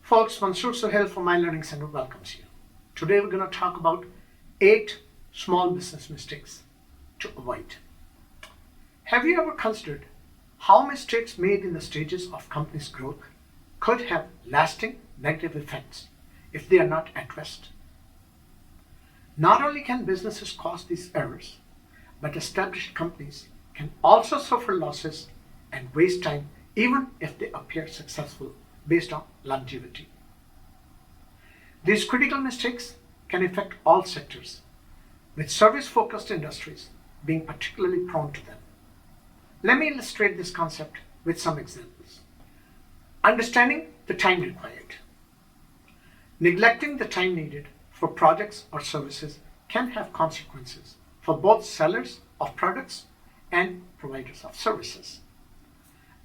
Folks, Mansoor Sohail from My Learning Center welcomes you. Today we're going to talk about 8 small business mistakes to avoid. Have you ever considered how mistakes made in the stages of company's growth could have lasting negative effects if they are not addressed? Not only can businesses cause these errors, but established companies can also suffer losses and waste time even if they appear successful based on longevity. These critical mistakes can affect all sectors, with service-focused industries being particularly prone to them. Let me illustrate this concept with some examples. Understanding the time required. Neglecting the time needed for projects or services can have consequences for both sellers of products and providers of services.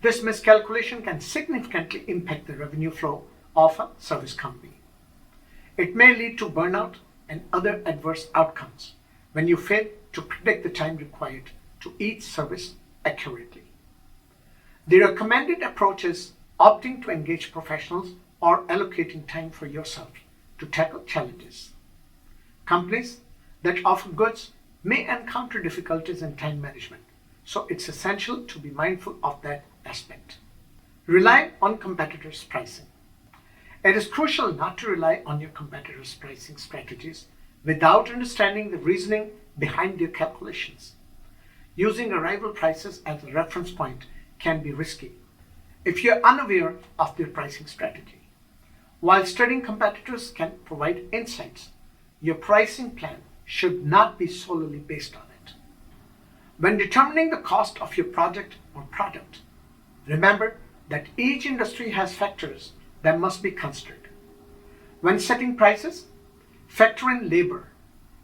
This miscalculation can significantly impact the revenue flow of a service company. It may lead to burnout and other adverse outcomes when you fail to predict the time required to each service accurately. The recommended approach is opting to engage professionals or allocating time for yourself to tackle challenges. Companies that offer goods may encounter difficulties in time management, so it's essential to be mindful of that aspect. Rely on competitors' pricing. It is crucial not to rely on your competitors' pricing strategies without understanding the reasoning behind their calculations. Using a rival prices as a reference point can be risky if you're unaware of their pricing strategy. While studying competitors can provide insights, your pricing plan should not be solely based on it. When determining the cost of your project or product, remember that each industry has factors that must be considered. When setting prices, factor in labor,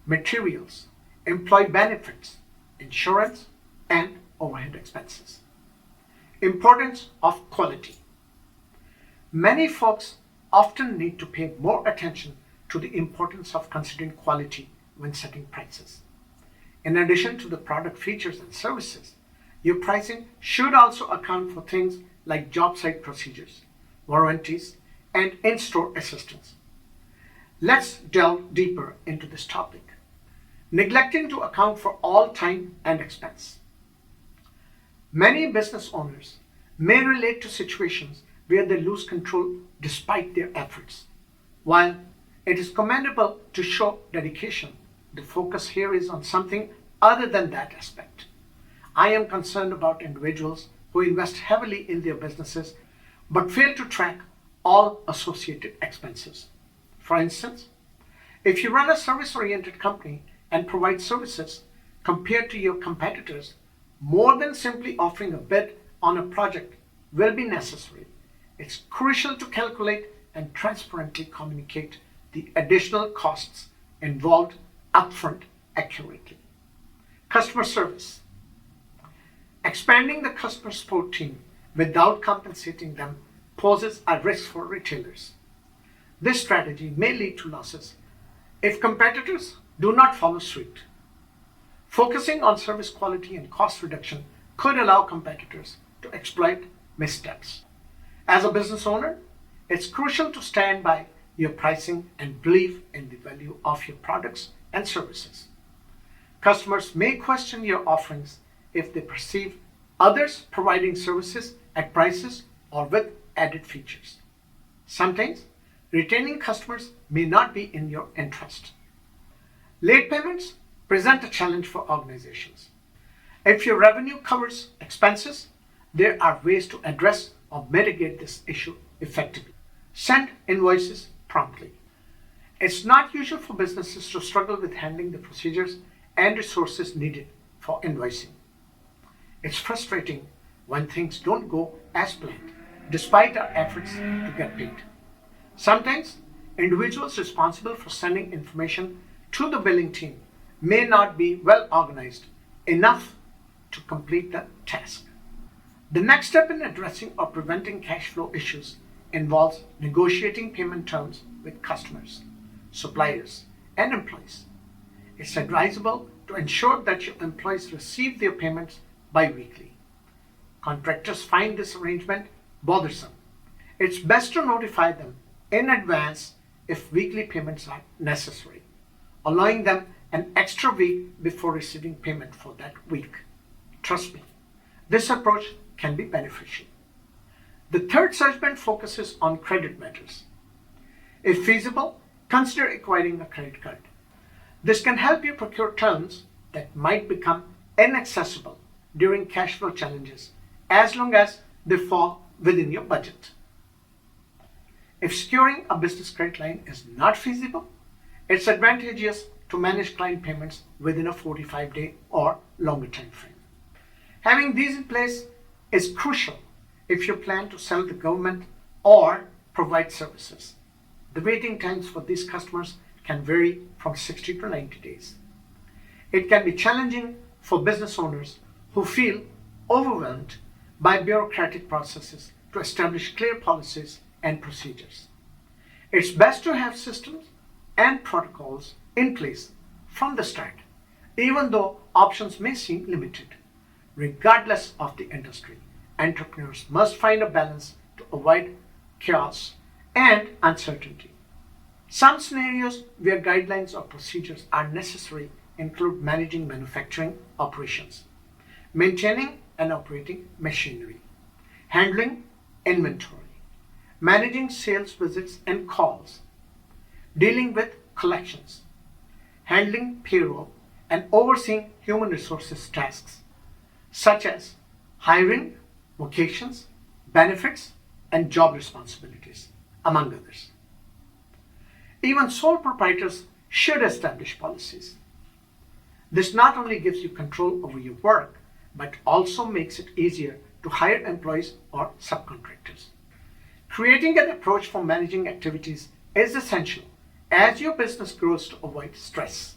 materials, employee benefits, insurance, and overhead expenses. Importance of quality. Many folks often need to pay more attention to the importance of considering quality when setting prices. In addition to the product features and services, your pricing should also account for things like job site procedures, warranties, and in-store assistance. Let's delve deeper into this topic. Neglecting to account for all time and expense. Many business owners may relate to situations where they lose control despite their efforts. While it is commendable to show dedication, the focus here is on something other than that aspect. I am concerned about individuals who invest heavily in their businesses but fail to track all associated expenses. For instance, if you run a service-oriented company and provide services compared to your competitors, more than simply offering a bid on a project will be necessary. It's crucial to calculate and transparently communicate the additional costs involved upfront accurately. Customer service. Expanding the customer support team without compensating them poses a risk for retailers. This strategy may lead to losses if competitors do not follow suit. Focusing on service quality and cost reduction could allow competitors to exploit missteps. As a business owner, it's crucial to stand by your pricing and believe in the value of your products and services. Customers may question your offerings if they perceive others providing services at prices or with added features. Sometimes, retaining customers may not be in your interest. Late payments present a challenge for organizations. If your revenue covers expenses, there are ways to address or mitigate this issue effectively. Send invoices promptly. It's not usual for businesses to struggle with handling the procedures and resources needed for invoicing. It's frustrating when things don't go as planned, despite our efforts to get paid. Sometimes, individuals responsible for sending information to the billing team may not be well organized enough to complete the task. The next step in addressing or preventing cash flow issues involves negotiating payment terms with customers, suppliers, and employees. It's advisable to ensure that your employees receive their payments bi-weekly. Contractors find this arrangement bothersome. It's best to notify them in advance if weekly payments are necessary, allowing them an extra week before receiving payment for that week. Trust me, this approach can be beneficial. The third segment focuses on credit matters. If feasible, consider acquiring a credit card. This can help you procure terms that might become inaccessible during cash flow challenges as long as they fall within your budget. If securing a business credit line is not feasible, it's advantageous to manage client payments within a 45-day or longer time frame. Having these in place is crucial if you plan to sell the government or provide services. The waiting times for these customers can vary from 60 to 90 days. It can be challenging for business owners who feel overwhelmed by bureaucratic processes to establish clear policies and procedures. It's best to have systems and protocols in place from the start, even though options may seem limited. Regardless of the industry, entrepreneurs must find a balance to avoid chaos and uncertainty. Some scenarios where guidelines or procedures are necessary include managing manufacturing operations, maintaining and operating machinery, handling inventory, managing sales visits and calls, dealing with collections, handling payroll, and overseeing human resources tasks such as hiring, vacations, benefits, and job responsibilities, among others. Even sole proprietors should establish policies. This not only gives you control over your work, but also makes it easier to hire employees or subcontractors. Creating an approach for managing activities is essential as your business grows to avoid stress.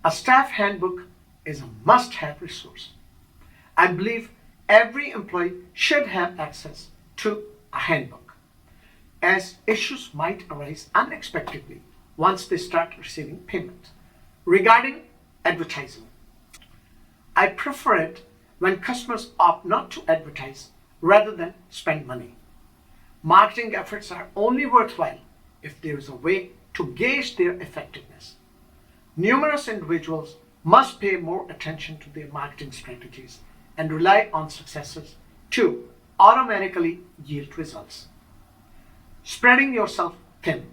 A staff handbook is a must-have resource. I believe every employee should have access to a handbook, as issues might arise unexpectedly once they start receiving payment. Regarding advertising, I prefer it when customers opt not to advertise rather than spend money. Marketing efforts are only worthwhile if there is a way to gauge their effectiveness. Numerous individuals must pay more attention to their marketing strategies and rely on successes to automatically yield results. Spreading yourself thin.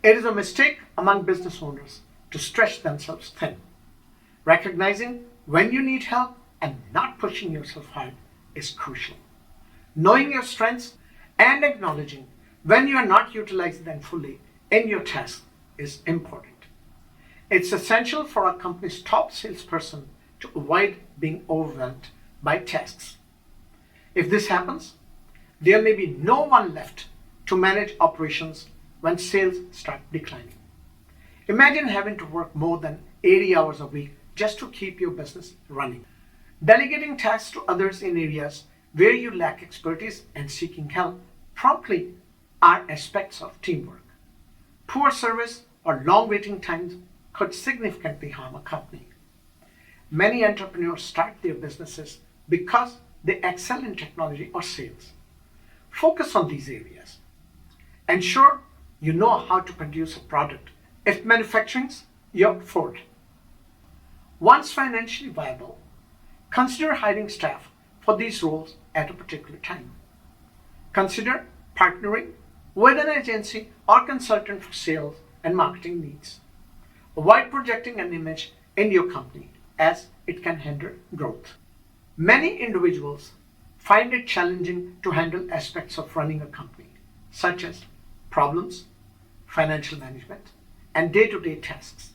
It is a mistake among business owners to stretch themselves thin. Recognizing when you need help and not pushing yourself hard is crucial. Knowing your strengths and acknowledging when you are not utilizing them fully in your task is important. It's essential for a company's top salesperson to avoid being overwhelmed by tasks. If this happens, there may be no one left to manage operations when sales start declining. Imagine having to work more than 80 hours a week just to keep your business running. Delegating tasks to others in areas where you lack expertise and seeking help promptly are aspects of teamwork. Poor service or long waiting times could significantly harm a company. Many entrepreneurs start their businesses because they excel in technology or sales. Focus on these areas. Ensure you know how to produce a product if manufacturing's your forte. Once financially viable, consider hiring staff for these roles at a particular time. Consider partnering with an agency or consultant for sales and marketing needs. Avoid projecting an image in your company as it can hinder growth. Many individuals find it challenging to handle aspects of running a company, such as problems, financial management, and day-to-day tasks.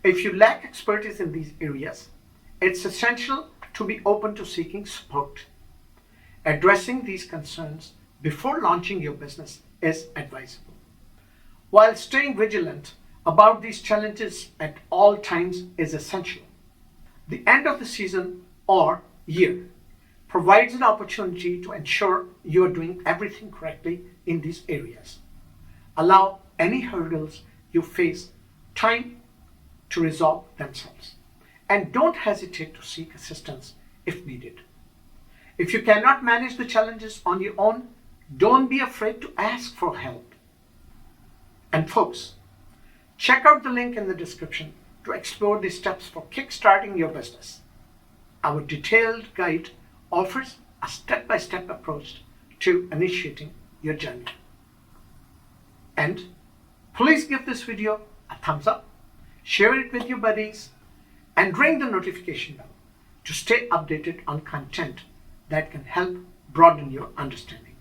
If you lack expertise in these areas, it's essential to be open to seeking support. Addressing these concerns before launching your business is advisable. While staying vigilant about these challenges at all times is essential, the end of the season or year provides an opportunity to ensure you are doing everything correctly in these areas. Allow any hurdles you face time to resolve themselves, and don't hesitate to seek assistance if needed. If you cannot manage the challenges on your own, Don't be afraid to ask for help. And folks, check out the link in the description to explore the steps for kickstarting your business. Our detailed guide offers a step-by-step approach to initiating your journey. And please give this video a thumbs up, share it with your buddies, and ring the notification bell to stay updated on content that can help broaden your understanding.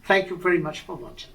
Thank you very much for watching.